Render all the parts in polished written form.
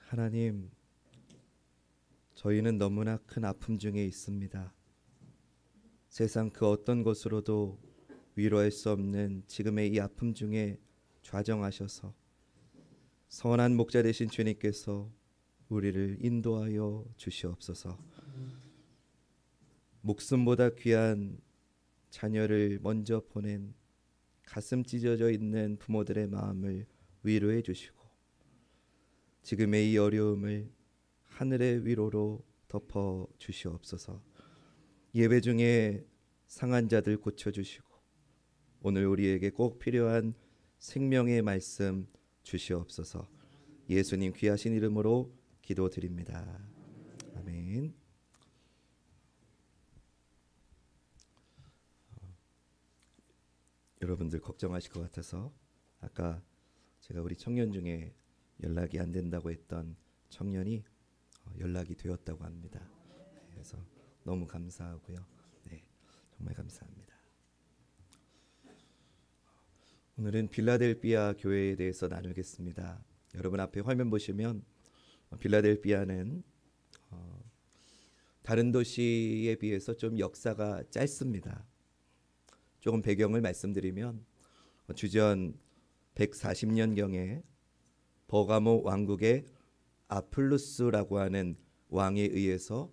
하나님, 저희는 너무나 큰 아픔 중에 있습니다. 세상 그 어떤 것으로도 위로할 수 없는 지금의 이 아픔 중에 좌정하셔서 선한 목자 되신 주님께서 우리를 인도하여 주시옵소서. 목숨보다 귀한 자녀를 먼저 보낸 가슴 찢어져 있는 부모들의 마음을 위로해 주시고, 지금의 이 어려움을 하늘의 위로로 덮어 주시옵소서. 예배 중에 상한 자들 고쳐 주시고, 오늘 우리에게 꼭 필요한 생명의 말씀 주시옵소서. 예수님 귀하신 이름으로 기도드립니다. 아멘. 여러분들 걱정하실 것 같아서 아까 제가 우리 청년 중에 연락이 안 된다고 했던 청년이 연락이 되었다고 합니다. 그래서 너무 감사하고요. 네, 정말 감사합니다. 오늘은 빌라델비아 교회에 대해서 나누겠습니다. 여러분 앞에 화면 보시면 빌라델비아는 다른 도시에 비해서 좀 역사가 짧습니다. 조금 배경을 말씀드리면 주전 140년경에 버가모 왕국의 아플루스라고 하는 왕에 의해서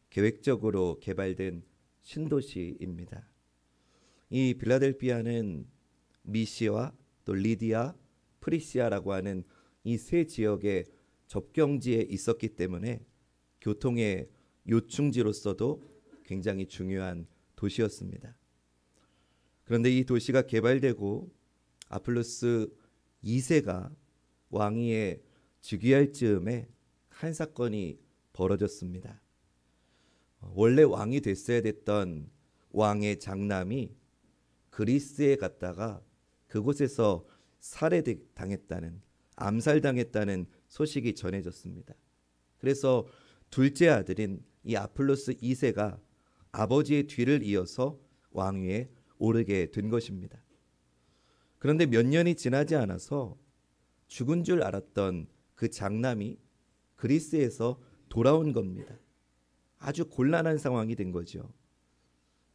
계획적으로 개발된 신도시입니다. 이 빌라델비아는 미시아, 또 리디아, 프리시아라고 하는 이 세 지역의 접경지에 있었기 때문에 교통의 요충지로서도 굉장히 중요한 도시였습니다. 그런데 이 도시가 개발되고 아플루스 2세가 왕위에 즉위할 즈음에 한 사건이 벌어졌습니다. 원래 왕이 됐어야 됐던 왕의 장남이 그리스에 갔다가 그곳에서 살해당했다는, 암살당했다는 소식이 전해졌습니다. 그래서 둘째 아들인 이 아플루스 2세가 아버지의 뒤를 이어서 왕위에 오르게 된 것입니다. 그런데 몇 년이 지나지 않아서 죽은 줄 알았던 그 장남이 그리스에서 돌아온 겁니다. 아주 곤란한 상황이 된 거죠.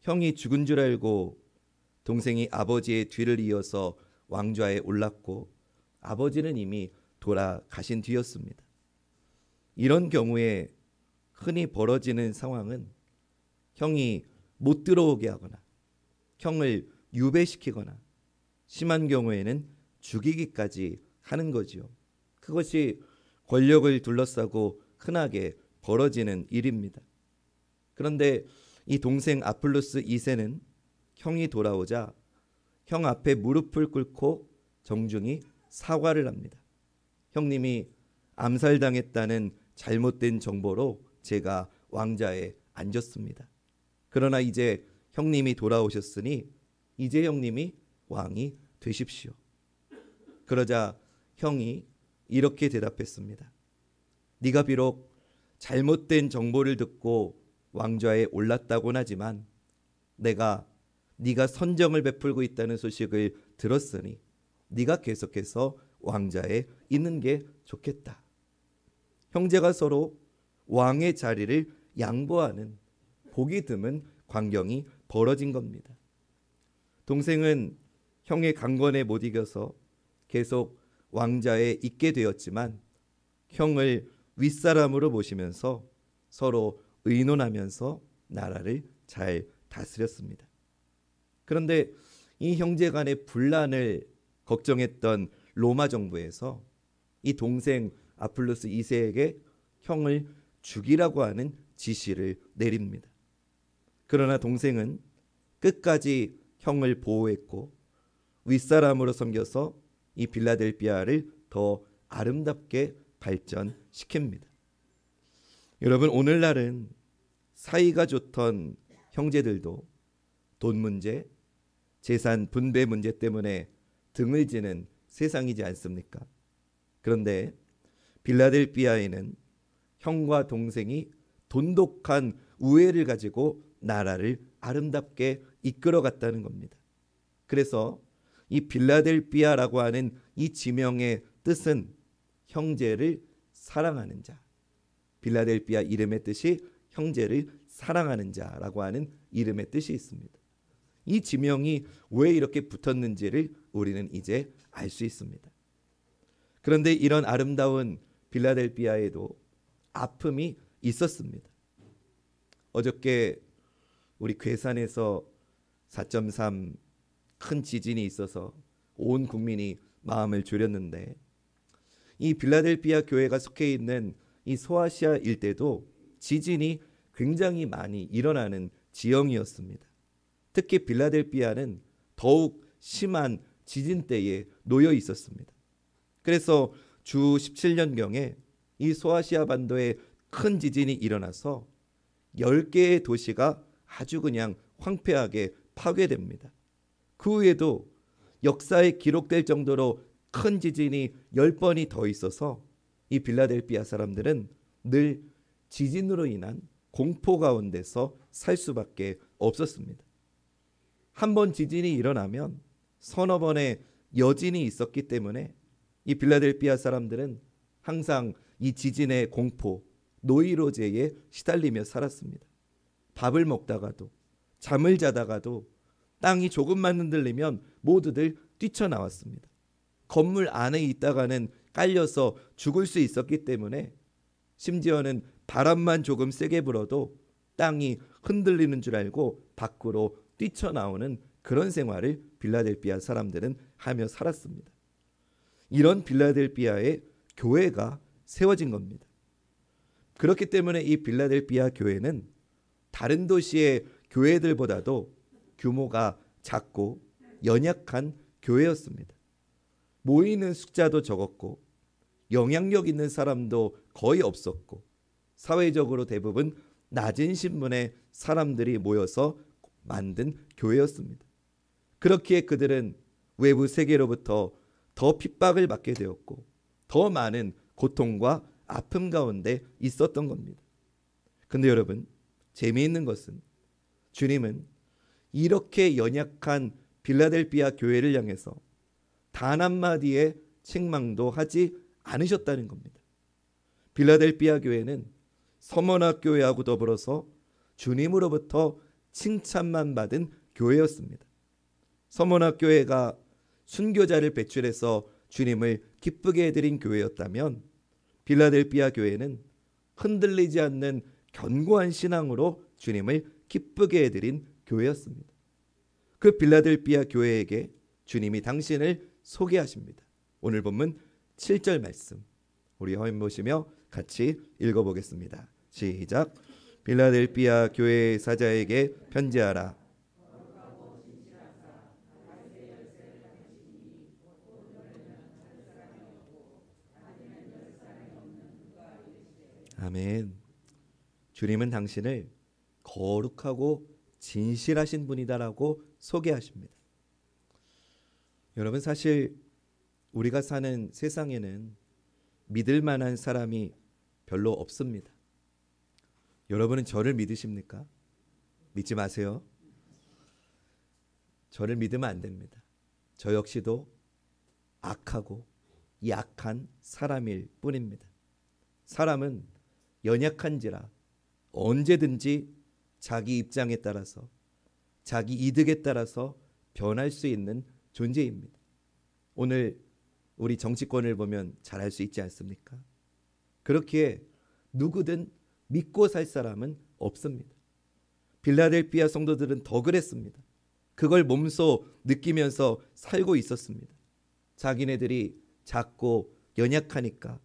형이 죽은 줄 알고 동생이 아버지의 뒤를 이어서 왕좌에 올랐고 아버지는 이미 돌아가신 뒤였습니다. 이런 경우에 흔히 벌어지는 상황은 형이 못 들어오게 하거나 형을 유배시키거나 심한 경우에는 죽이기까지 하는 거지요. 그것이 권력을 둘러싸고 흔하게 벌어지는 일입니다. 그런데 이 동생 아플루스 2세는 형이 돌아오자 형 앞에 무릎을 꿇고 정중히 사과를 합니다. 형님이 암살당했다는 잘못된 정보로 제가 왕좌에 앉았습니다. 그러나 이제 형님이 돌아오셨으니 이제 형님이 왕이 되십시오. 그러자 형이 이렇게 대답했습니다. 네가 비록 잘못된 정보를 듣고 왕좌에 올랐다고는 하지만 내가 네가 선정을 베풀고 있다는 소식을 들었으니 네가 계속해서 왕좌에 있는 게 좋겠다. 형제가 서로 왕의 자리를 양보하는 보기 드문 광경이 벌어진 겁니다. 동생은 형의 강권에 못 이겨서 계속 왕좌에 있게 되었지만 형을 윗사람으로 모시면서 서로 의논하면서 나라를 잘 다스렸습니다. 그런데 이 형제 간의 분란을 걱정했던 로마 정부에서 이 동생 아플루스 2세에게 형을 죽이라고 하는 지시를 내립니다. 그러나 동생은 끝까지 형을 보호했고 윗사람으로 섬겨서 이 빌라델비아를 더 아름답게 발전시킵니다. 여러분, 오늘날은 사이가 좋던 형제들도 돈 문제, 재산 분배 문제 때문에 등을 지는 세상이지 않습니까? 그런데 빌라델비아에는 형과 동생이 돈독한 우애를 가지고 나라를 아름답게 이끌어갔다는 겁니다. 그래서 이 빌라델비아라고 하는 이 지명의 뜻은 형제를 사랑하는 자. 빌라델비아 이름의 뜻이 형제를 사랑하는 자라고 하는 이름의 뜻이 있습니다. 이 지명이 왜 이렇게 붙었는지를 우리는 이제 알 수 있습니다. 그런데 이런 아름다운 빌라델비아에도 아픔이 있었습니다. 어저께 우리 괴산에서 4.3 큰 지진이 있어서 온 국민이 마음을 졸였는데, 이 빌라델비아 교회가 속해 있는 이 소아시아 일대도 지진이 굉장히 많이 일어나는 지형이었습니다. 특히 빌라델비아는 더욱 심한 지진 때에 놓여 있었습니다. 그래서 주 17년경에 이 소아시아 반도에 큰 지진이 일어나서 10개의 도시가 아주 그냥 황폐하게 파괴됩니다. 그 후에도 역사에 기록될 정도로 큰 지진이 10번이 더 있어서 이 빌라델비아 사람들은 늘 지진으로 인한 공포 가운데서 살 수밖에 없었습니다. 한 번 지진이 일어나면 서너 번의 여진이 있었기 때문에 이 빌라델비아 사람들은 항상 이 지진의 공포, 노이로제에 시달리며 살았습니다. 밥을 먹다가도, 잠을 자다가도 땅이 조금만 흔들리면 모두들 뛰쳐나왔습니다. 건물 안에 있다가는 깔려서 죽을 수 있었기 때문에 심지어는 바람만 조금 세게 불어도 땅이 흔들리는 줄 알고 밖으로 뛰쳐나오는 그런 생활을 빌라델비아 사람들은 하며 살았습니다. 이런 빌라델비아에 교회가 세워진 겁니다. 그렇기 때문에 이 빌라델비아 교회는 다른 도시의 교회들보다도 규모가 작고 연약한 교회였습니다. 모이는 숫자도 적었고 영향력 있는 사람도 거의 없었고 사회적으로 대부분 낮은 신분의 사람들이 모여서 만든 교회였습니다. 그렇기에 그들은 외부 세계로부터 더 핍박을 받게 되었고 더 많은 고통과 아픔 가운데 있었던 겁니다. 근데 여러분, 재미있는 것은 주님은 이렇게 연약한 빌라델비아 교회를 향해서 단 한마디의 책망도 하지 않으셨다는 겁니다. 빌라델비아 교회는 서머나 교회하고 더불어서 주님으로부터 칭찬만 받은 교회였습니다. 서머나 교회가 순교자를 배출해서 주님을 기쁘게 해드린 교회였다면 빌라델비아 교회는 흔들리지 않는 견고한 신앙으로 주님을 기쁘게 해드린 교회였습니다. 그 빌라델비아 교회에게 주님이 당신을 소개하십니다. 오늘 본문 7절 말씀 우리 화면 보시며 같이 읽어보겠습니다. 시작. 빌라델비아 교회 사자에게 편지하라. 아멘. 주님은 당신을 거룩하고 진실하신 분이다라고 소개하십니다. 여러분, 사실 우리가 사는 세상에는 믿을 만한 사람이 별로 없습니다. 여러분은 저를 믿으십니까? 믿지 마세요. 저를 믿으면 안 됩니다. 저 역시도 악하고 약한 사람일 뿐입니다. 사람은 연약한지라 언제든지 자기 입장에 따라서 자기 이득에 따라서 변할 수 있는 존재입니다. 오늘 우리 정치권을 보면 잘 알 수 있지 않습니까? 그렇기에 누구든 믿고 살 사람은 없습니다. 빌라델비아 성도들은 더 그랬습니다. 그걸 몸소 느끼면서 살고 있었습니다. 자기네들이 작고 연약하니까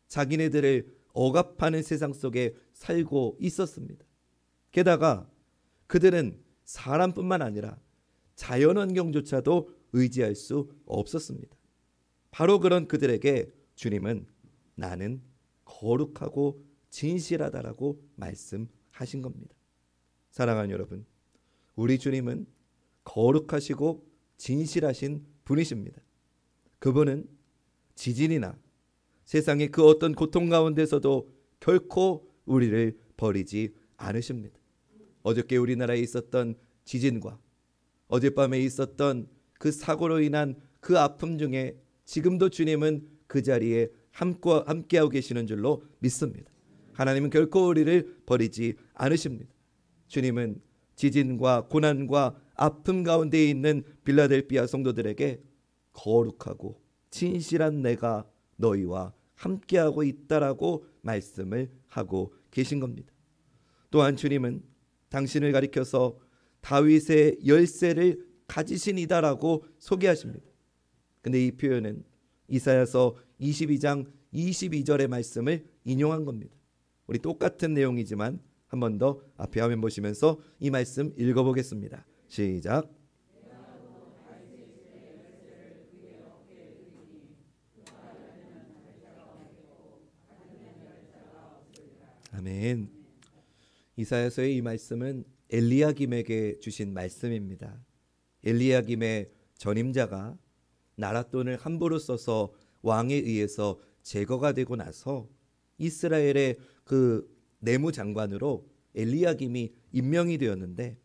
자기네들을 억압하는 세상 속에 살고 있었습니다. 게다가 그들은 사람뿐만 아니라 자연환경조차도 의지할 수 없었습니다. 바로 그런 그들에게 주님은 나는 거룩하고 진실하다라고 말씀하신 겁니다. 사랑하는 여러분, 우리 주님은 거룩하시고 진실하신 분이십니다. 그분은 지진이나 세상의 그 어떤 고통 가운데서도 결코 우리를 버리지 않으십니다. 어저께 우리나라에 있었던 지진과 어젯밤에 있었던 그 사고로 인한 그 아픔 중에 지금도 주님은 그 자리에 함께하고 계시는 줄로 믿습니다. 하나님은 결코 우리를 버리지 않으십니다. 주님은 지진과 고난과 아픔 가운데 있는 빌라델비아 성도들에게 거룩하고 진실한 내가 너희와 함께하고 있다라고 말씀을 하고 계신 겁니다. 또한 주님은 당신을 가리켜서 다윗의 열쇠를 가지신 이다라고 소개하십니다. 근데 이 표현은 이사야서 22장 22절의 말씀을 인용한 겁니다. 우리 똑같은 내용이지만 한 번 더 앞에 화면 보시면서 이 말씀 읽어보겠습니다. 시작. 아멘. 이사야서의 이 말씀은 엘리야김에게 주신 말씀입니다. 엘리야김의 전임자가 나랏돈을 함부로 써서 왕에 의해서 제거가 되고 나서 이스라엘의 그 내무장관으로 엘리야김이 임명이 되었는데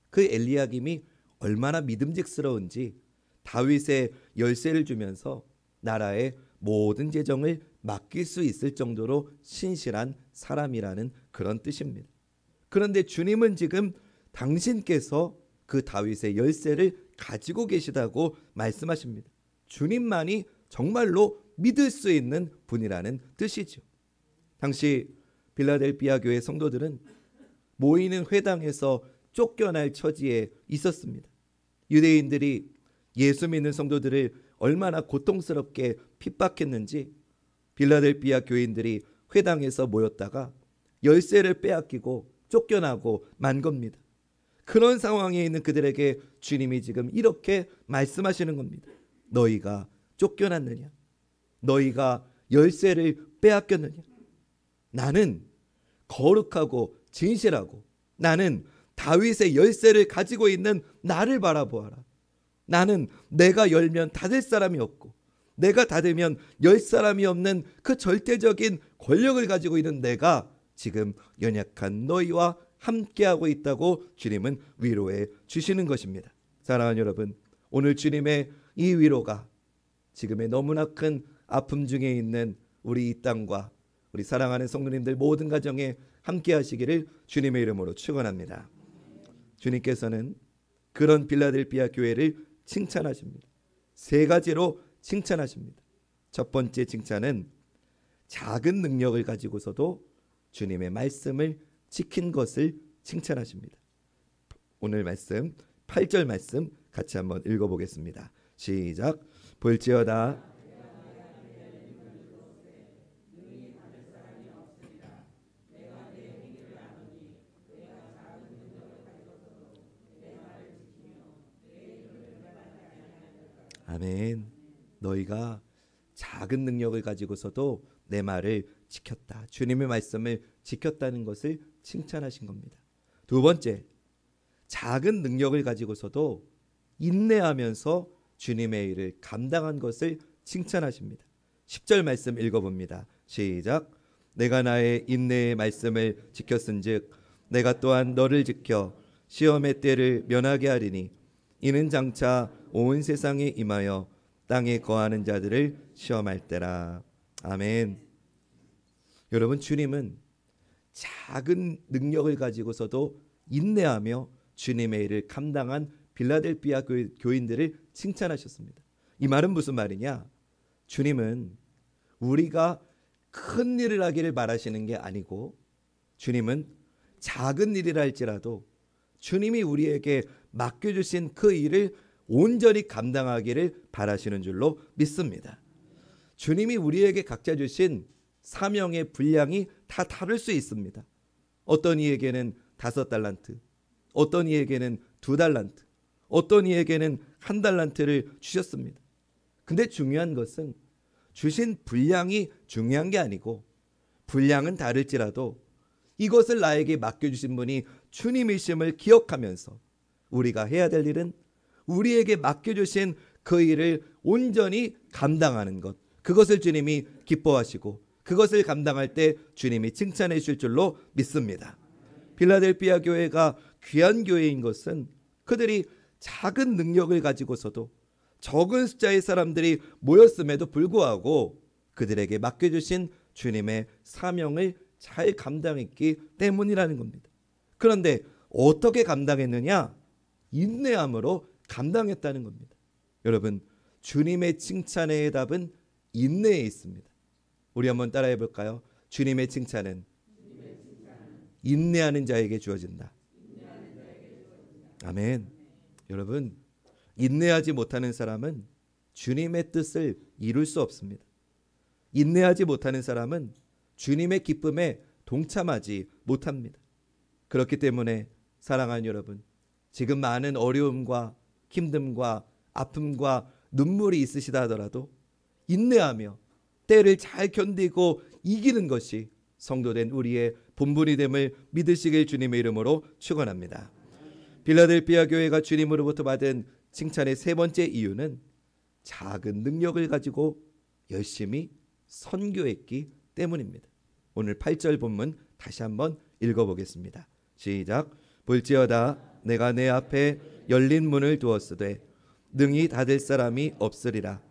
그 엘리야김이 얼마나 믿음직스러운지 다윗의 열쇠를 주면서 나라의 모든 재정을 맡길 수 있을 정도로 신실한 사람이라는 그런 뜻입니다. 그런데 주님은 지금 당신께서 그 다윗의 열쇠를 가지고 계시다고 말씀하십니다. 주님만이 정말로 믿을 수 있는 분이라는 뜻이죠. 당시 빌라델비아 교회 성도들은 모이는 회당에서 쫓겨날 처지에 있었습니다. 유대인들이 예수 믿는 성도들을 얼마나 고통스럽게 핍박했는지 빌라델비아 교인들이 회당에서 모였다가 열쇠를 빼앗기고 쫓겨나고 만 겁니다. 그런 상황에 있는 그들에게 주님이 지금 이렇게 말씀하시는 겁니다. 너희가 쫓겨났느냐? 너희가 열쇠를 빼앗겼느냐? 나는 거룩하고 진실하고 나는 다윗의 열쇠를 가지고 있는 나를 바라보아라. 나는 내가 열면 닫을 사람이 없고 내가 닫으면 열 사람이 없는 그 절대적인 권력을 가지고 있는 내가 지금 연약한 너희와 함께하고 있다고 주님은 위로해 주시는 것입니다. 사랑하는 여러분, 오늘 주님의 이 위로가 지금의 너무나 큰 아픔 중에 있는 우리 이 땅과 우리 사랑하는 성도님들 모든 가정에 함께 하시기를 주님의 이름으로 축원합니다. 주님께서는 그런 빌라델비아 교회를 칭찬하십니다. 세 가지로 칭찬하십니다. 첫 번째 칭찬은 작은 능력을 가지고서도 주님의 말씀을 지킨 것을 칭찬하십니다. 오늘 말씀 8절 말씀 같이 한번 읽어보겠습니다. 시작. 볼지어다 아멘. 너희가 작은 능력을 가지고서도 내 말을 지켰다. 주님의 말씀을 지켰다는 것을 칭찬하신 겁니다. 두 번째, 작은 능력을 가지고서도 인내하면서 주님의 일을 감당한 것을 칭찬하십니다. 10절 말씀 읽어봅니다. 시작. 내가 나의 인내의 말씀을 지켰은즉 내가 또한 너를 지켜 시험의 때를 면하게 하리니 이는 장차 온 세상에 임하여 땅에 거하는 자들을 시험할 때라. 아멘. 여러분, 주님은 작은 능력을 가지고서도 인내하며 주님의 일을 감당한 빌라델비아 교인들을 칭찬하셨습니다. 이 말은 무슨 말이냐? 주님은 우리가 큰 일을 하기를 바라시는 게 아니고 주님은 작은 일이라 할지라도 주님이 우리에게 맡겨주신 그 일을 온전히 감당하기를 바라시는 줄로 믿습니다. 주님이 우리에게 각자 주신 사명의 분량이 다 다를 수 있습니다. 어떤 이에게는 5달란트, 어떤 이에게는 2달란트, 어떤 이에게는 1달란트를 주셨습니다. 근데 중요한 것은 주신 분량이 중요한 게 아니고 분량은 다를지라도 이것을 나에게 맡겨주신 분이 주님이심을 기억하면서 우리가 해야 될 일은 우리에게 맡겨주신 그 일을 온전히 감당하는 것, 그것을 주님이 기뻐하시고 그것을 감당할 때 주님이 칭찬해 주실 줄로 믿습니다. 빌라델비아 교회가 귀한 교회인 것은 그들이 작은 능력을 가지고서도 적은 숫자의 사람들이 모였음에도 불구하고 그들에게 맡겨주신 주님의 사명을 잘 감당했기 때문이라는 겁니다. 그런데 어떻게 감당했느냐? 인내함으로 감당했다는 겁니다. 여러분, 주님의 칭찬의 답은 인내에 있습니다. 우리 한번 따라해 볼까요? 주님의 칭찬은 인내하는 자에게 주어진다. 아멘. 여러분, 인내하지 못하는 사람은 주님의 뜻을 이룰 수 없습니다. 인내하지 못하는 사람은 주님의 기쁨에 동참하지 못합니다. 그렇기 때문에 사랑하는 여러분, 지금 많은 어려움과 힘듦과 아픔과 눈물이 있으시다 하더라도 인내하며 때를 잘 견디고 이기는 것이 성도된 우리의 본분이 됨을 믿으시길 주님의 이름으로 축원합니다. 빌라델피아 교회가 주님으로부터 받은 칭찬의 세 번째 이유는 작은 능력을 가지고 열심히 선교했기 때문입니다. 오늘 8절 본문 다시 한번 읽어보겠습니다. 시작. 볼지어다 내가 내 앞에 열린 문을 두었으되 능히 닫을 사람이 없으리라.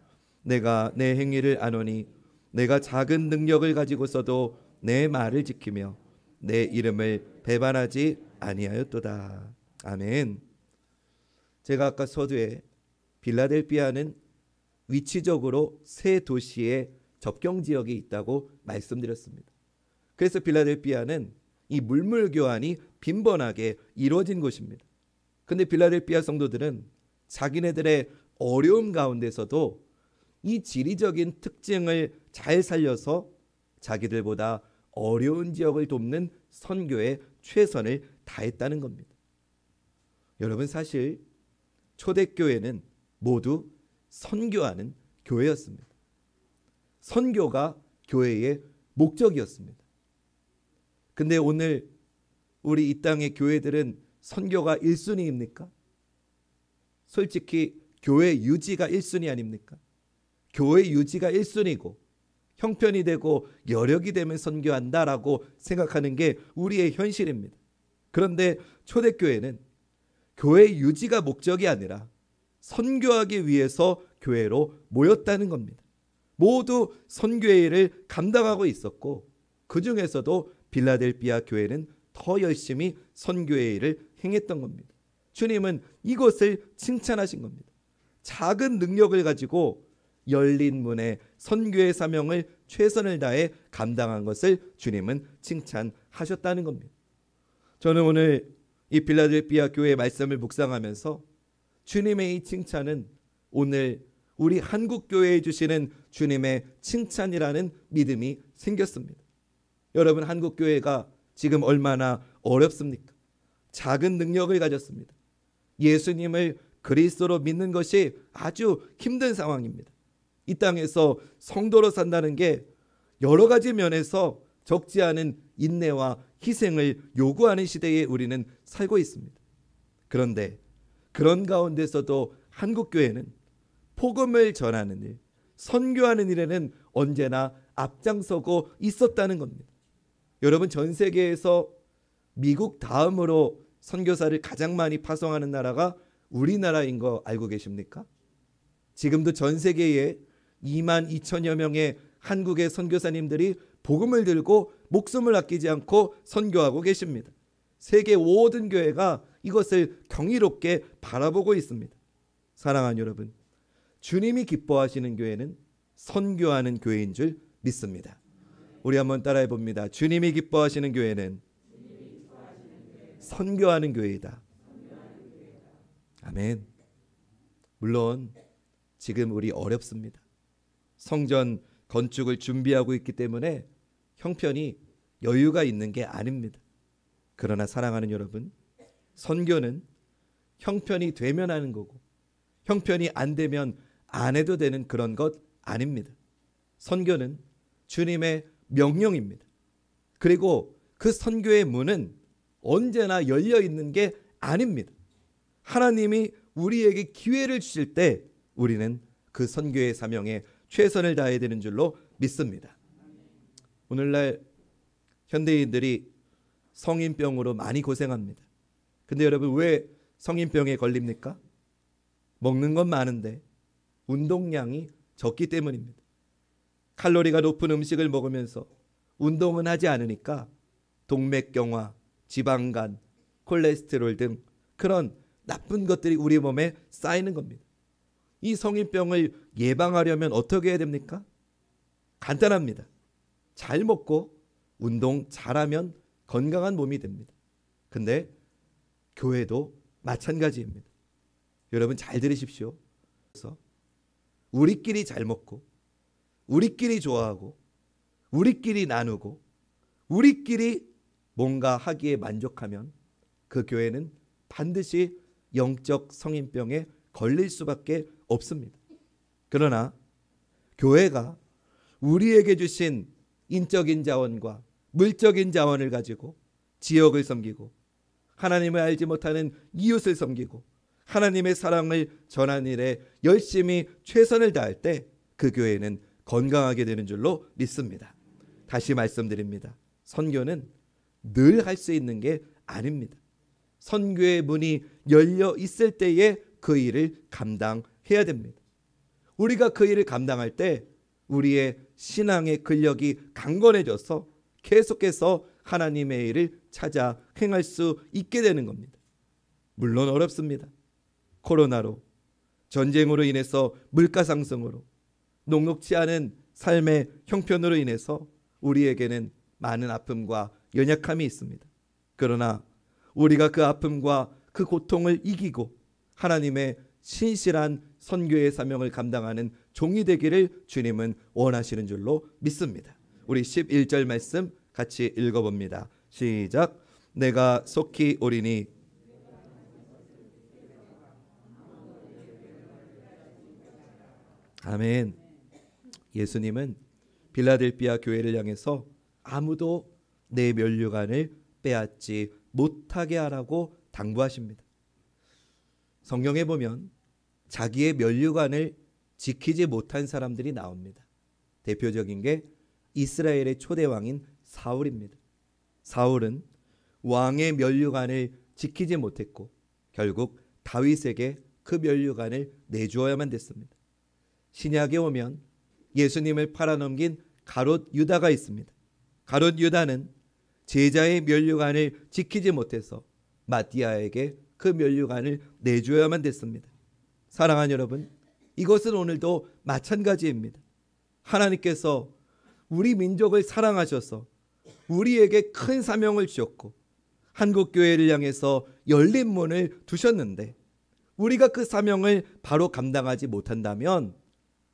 내가 내 행위를 아노니 내가 작은 능력을 가지고서도 내 말을 지키며 내 이름을 배반하지 아니하였도다. 아멘. 제가 아까 서두에 빌라델피아는 위치적으로 세 도시의 접경 지역이 있다고 말씀드렸습니다. 그래서 빌라델피아는 이 물물 교환이 빈번하게 이루어진 곳입니다. 근데 빌라델피아 성도들은 자기네들의 어려움 가운데서도 이 지리적인 특징을 잘 살려서 자기들보다 어려운 지역을 돕는 선교에 최선을 다했다는 겁니다. 여러분, 사실 초대교회는 모두 선교하는 교회였습니다. 선교가 교회의 목적이었습니다. 근데 오늘 우리 이 땅의 교회들은 선교가 1순위입니까? 솔직히 교회 유지가 1순위 아닙니까? 교회 유지가 1순위고 형편이 되고 여력이 되면 선교한다라고 생각하는 게 우리의 현실입니다. 그런데 초대교회는 교회 유지가 목적이 아니라 선교하기 위해서 교회로 모였다는 겁니다. 모두 선교의 일을 감당하고 있었고 그 중에서도 빌라델피아 교회는 더 열심히 선교의 일을 행했던 겁니다. 주님은 이것을 칭찬하신 겁니다. 작은 능력을 가지고 열린 문에 선교의 사명을 최선을 다해 감당한 것을 주님은 칭찬하셨다는 겁니다. 저는 오늘 이 빌라델피아 교회의 말씀을 묵상하면서 주님의 이 칭찬은 오늘 우리 한국 교회에 주시는 주님의 칭찬이라는 믿음이 생겼습니다. 여러분, 한국 교회가 지금 얼마나 어렵습니까? 작은 능력을 가졌습니다. 예수님을 그리스도로 믿는 것이 아주 힘든 상황입니다. 이 땅에서 성도로 산다는 게 여러 가지 면에서 적지 않은 인내와 희생을 요구하는 시대에 우리는 살고 있습니다. 그런데 그런 가운데서도 한국교회는 복음을 전하는 일, 선교하는 일에는 언제나 앞장서고 있었다는 겁니다. 여러분, 전 세계에서 미국 다음으로 선교사를 가장 많이 파송하는 나라가 우리나라인 거 알고 계십니까? 지금도 전 세계에 2만 2천여 명의 한국의 선교사님들이 복음을 들고 목숨을 아끼지 않고 선교하고 계십니다. 세계 모든 교회가 이것을 경이롭게 바라보고 있습니다. 사랑하는 여러분, 주님이 기뻐하시는 교회는 선교하는 교회인 줄 믿습니다. 우리 한번 따라해 봅니다. 주님이 기뻐하시는 교회는 선교하는 교회이다. 아멘. 물론 지금 우리 어렵습니다. 성전 건축을 준비하고 있기 때문에 형편이 여유가 있는 게 아닙니다. 그러나 사랑하는 여러분, 선교는 형편이 되면 하는 거고 형편이 안 되면 안 해도 되는 그런 것 아닙니다. 선교는 주님의 명령입니다. 그리고 그 선교의 문은 언제나 열려 있는 게 아닙니다. 하나님이 우리에게 기회를 주실 때 우리는 그 선교의 사명에 최선을 다해야 되는 줄로 믿습니다. 오늘날 현대인들이 성인병으로 많이 고생합니다. 근데 여러분, 왜 성인병에 걸립니까? 먹는 건 많은데 운동량이 적기 때문입니다. 칼로리가 높은 음식을 먹으면서 운동은 하지 않으니까 동맥경화, 지방간, 콜레스테롤 등 그런 나쁜 것들이 우리 몸에 쌓이는 겁니다. 이 성인병을 예방하려면 어떻게 해야 됩니까? 간단합니다. 잘 먹고 운동 잘하면 건강한 몸이 됩니다. 근데 교회도 마찬가지입니다. 여러분 잘 들으십시오. 그래서 우리끼리 잘 먹고 우리끼리 좋아하고 우리끼리 나누고 우리끼리 뭔가 하기에 만족하면 그 교회는 반드시 영적 성인병에 걸릴 수밖에 없습니다. 그러나 교회가 우리에게 주신 인적인 자원과 물적인 자원을 가지고 지역을 섬기고 하나님을 알지 못하는 이웃을 섬기고 하나님의 사랑을 전하는 일에 열심히 최선을 다할 때 그 교회는 건강하게 되는 줄로 믿습니다. 다시 말씀드립니다. 선교는 늘 할 수 있는 게 아닙니다. 선교의 문이 열려 있을 때에 그 일을 감당해야 됩니다. 우리가 그 일을 감당할 때 우리의 신앙의 근력이 강건해져서 계속해서 하나님의 일을 찾아 행할 수 있게 되는 겁니다. 물론 어렵습니다. 코로나로, 전쟁으로 인해서 물가 상승으로, 녹록지 않은 삶의 형편으로 인해서 우리에게는 많은 아픔과 연약함이 있습니다. 그러나 우리가 그 아픔과 그 고통을 이기고 하나님의 신실한 선교의 사명을 감당하는 종이 되기를 주님은 원하시는 줄로 믿습니다. 우리 11절 말씀 같이 읽어봅니다. 시작. 내가 속히 오리니 아멘. 예수님은 빌라델비아 교회를 향해서 아무도 내 면류관을 빼앗지 못하게 하라고 당부하십니다. 성경에 보면 자기의 면류관을 지키지 못한 사람들이 나옵니다. 대표적인 게 이스라엘의 초대 왕인 사울입니다. 사울은 왕의 면류관을 지키지 못했고 결국 다윗에게 그 면류관을 내주어야만 됐습니다. 신약에 오면 예수님을 팔아넘긴 가롯 유다가 있습니다. 가롯 유다는 제자의 면류관을 지키지 못해서 마띠아에게 그 면류관을 내줘야만 됐습니다. 사랑하는 여러분, 이것은 오늘도 마찬가지입니다. 하나님께서 우리 민족을 사랑하셔서 우리에게 큰 사명을 주셨고 한국교회를 향해서 열린 문을 두셨는데 우리가 그 사명을 바로 감당하지 못한다면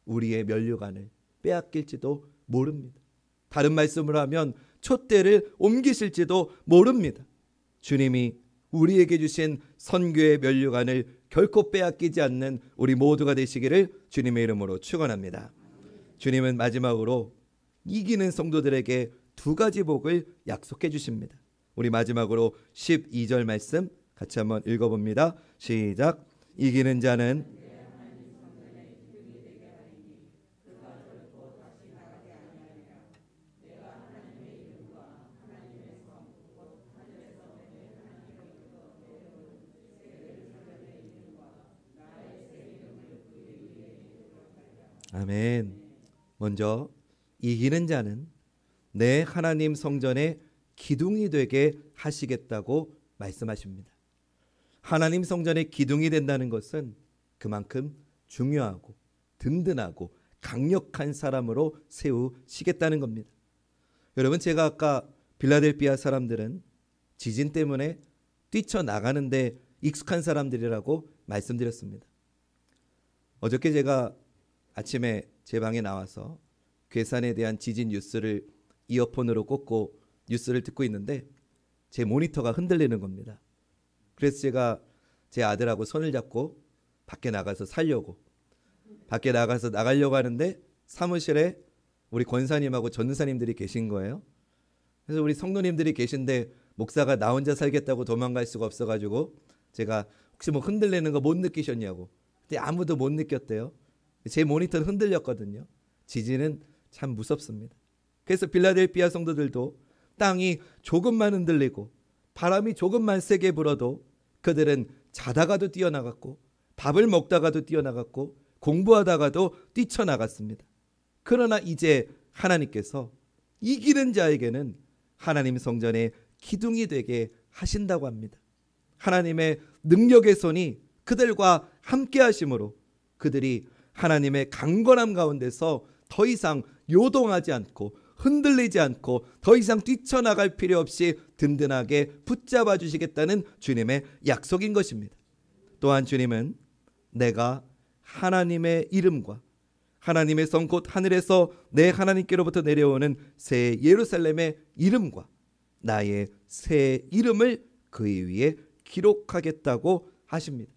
우리의 면류관을 빼앗길지도 모릅니다. 다른 말씀으로 하면 촛대를 옮기실지도 모릅니다. 주님이 우리에게 주신 선교의 면류관을 결코 빼앗기지 않는 우리 모두가 되시기를 주님의 이름으로 축원합니다. 주님은 마지막으로 이기는 성도들에게 두 가지 복을 약속해 주십니다. 우리 마지막으로 12절 말씀 같이 한번 읽어봅니다. 시작. 이기는 자는 아멘. 먼저 이기는 자는 내 하나님 성전의 기둥이 되게 하시겠다고 말씀하십니다. 하나님 성전의 기둥이 된다는 것은 그만큼 중요하고 든든하고 강력한 사람으로 세우시겠다는 겁니다. 여러분, 제가 아까 빌라델비아 사람들은 지진 때문에 뛰쳐나가는데 익숙한 사람들이라고 말씀드렸습니다. 어저께 제가 아침에 제 방에 나와서 괴산에 대한 지진 뉴스를 이어폰으로 꽂고 뉴스를 듣고 있는데 제 모니터가 흔들리는 겁니다. 그래서 제가 제 아들하고 손을 잡고 밖에 나가서 나가려고 하는데 사무실에 우리 권사님하고 전사님들이 계신 거예요. 그래서 우리 성도님들이 계신데 목사가 나 혼자 살겠다고 도망갈 수가 없어가지고 제가 혹시 뭐 흔들리는 거 못 느끼셨냐고. 근데 아무도 못 느꼈대요. 제 모니터는 흔들렸거든요. 지진은 참 무섭습니다. 그래서 빌라델비아 성도들도 땅이 조금만 흔들리고 바람이 조금만 세게 불어도 그들은 자다가도 뛰어나갔고 밥을 먹다가도 뛰어나갔고 공부하다가도 뛰쳐나갔습니다. 그러나 이제 하나님께서 이기는 자에게는 하나님 성전의 기둥이 되게 하신다고 합니다. 하나님의 능력의 손이 그들과 함께 하심으로 그들이 하나님의 강건함 가운데서 더 이상 요동하지 않고 흔들리지 않고 더 이상 뛰쳐나갈 필요 없이 든든하게 붙잡아 주시겠다는 주님의 약속인 것입니다. 또한 주님은 내가 하나님의 이름과 하나님의 성 곧 하늘에서 내 하나님께로부터 내려오는 새 예루살렘의 이름과 나의 새 이름을 그의 위에 기록하겠다고 하십니다.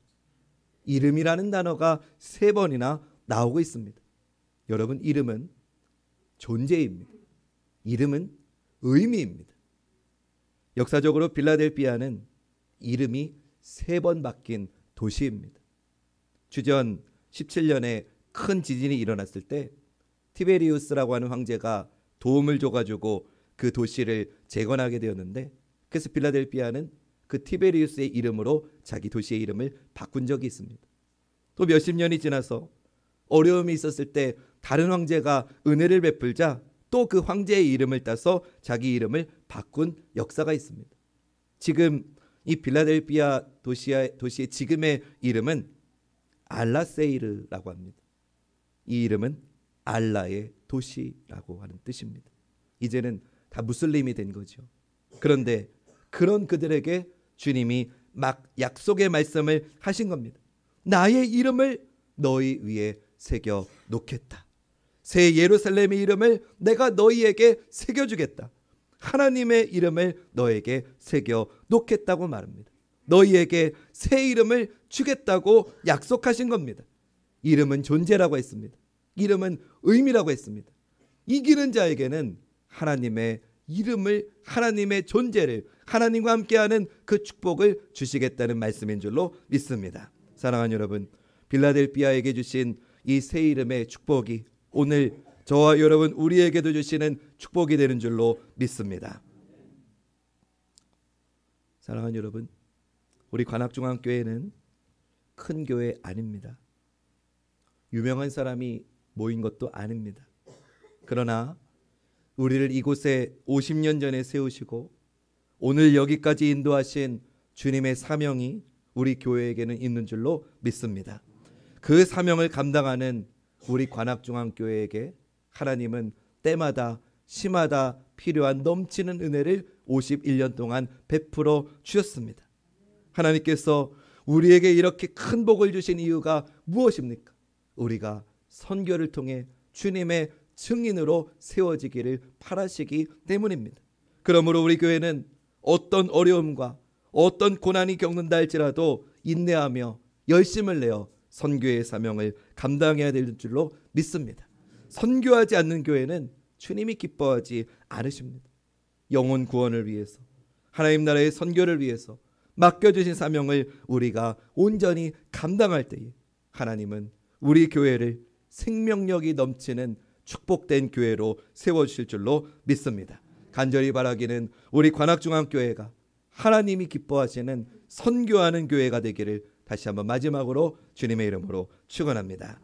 이름이라는 단어가 3번이나 나오고 있습니다. 여러분, 이름은 존재입니다. 이름은 의미입니다. 역사적으로 빌라델피아는 이름이 3번 바뀐 도시입니다. 주전 17년에 큰 지진이 일어났을 때 티베리우스라고 하는 황제가 도움을 줘가지고 그 도시를 재건하게 되었는데, 그래서 빌라델피아는 그 티베리우스의 이름으로 자기 도시의 이름을 바꾼 적이 있습니다. 또 몇십 년이 지나서 어려움이 있었을 때 다른 황제가 은혜를 베풀자 또 그 황제의 이름을 따서 자기 이름을 바꾼 역사가 있습니다. 지금 이 빌라델피아 도시의 지금의 이름은 알라세이르라고 합니다. 이 이름은 알라의 도시라고 하는 뜻입니다. 이제는 다 무슬림이 된 거죠. 그런데 그런 그들에게 주님이 막 약속의 말씀을 하신 겁니다. 나의 이름을 너희 위에 새겨 놓겠다. 새 예루살렘의 이름을 내가 너희에게 새겨주겠다. 하나님의 이름을 너에게 새겨 놓겠다고 말합니다. 너희에게 새 이름을 주겠다고 약속하신 겁니다. 이름은 존재라고 했습니다. 이름은 의미라고 했습니다. 이기는 자에게는 하나님의 이름을, 하나님의 존재를, 하나님과 함께하는 그 축복을 주시겠다는 말씀인 줄로 믿습니다. 사랑하는 여러분, 빌라델피아에게 주신 이 새 이름의 축복이 오늘 저와 여러분 우리에게도 주시는 축복이 되는 줄로 믿습니다. 사랑하는 여러분, 우리 관악중앙교회는 큰 교회 아닙니다. 유명한 사람이 모인 것도 아닙니다. 그러나 우리를 이곳에 50년 전에 세우시고 오늘 여기까지 인도하신 주님의 사명이 우리 교회에게는 있는 줄로 믿습니다. 그 사명을 감당하는 우리 관악중앙교회에게 하나님은 때마다 시마다 필요한 넘치는 은혜를 51년 동안 베풀어 주셨습니다. 하나님께서 우리에게 이렇게 큰 복을 주신 이유가 무엇입니까? 우리가 선교를 통해 주님의 증인으로 세워지기를 바라시기 때문입니다. 그러므로 우리 교회는 어떤 어려움과 어떤 고난이 겪는다 할지라도 인내하며 열심을 내어 선교의 사명을 감당해야 될 줄로 믿습니다. 선교하지 않는 교회는 주님이 기뻐하지 않으십니다. 영혼 구원을 위해서, 하나님 나라의 선교를 위해서 맡겨주신 사명을 우리가 온전히 감당할 때에 하나님은 우리 교회를 생명력이 넘치는 축복된 교회로 세워주실 줄로 믿습니다. 간절히 바라기는 우리 관악중앙교회가 하나님이 기뻐하시는 선교하는 교회가 되기를 다시 한번 마지막으로 주님의 이름으로 축원합니다.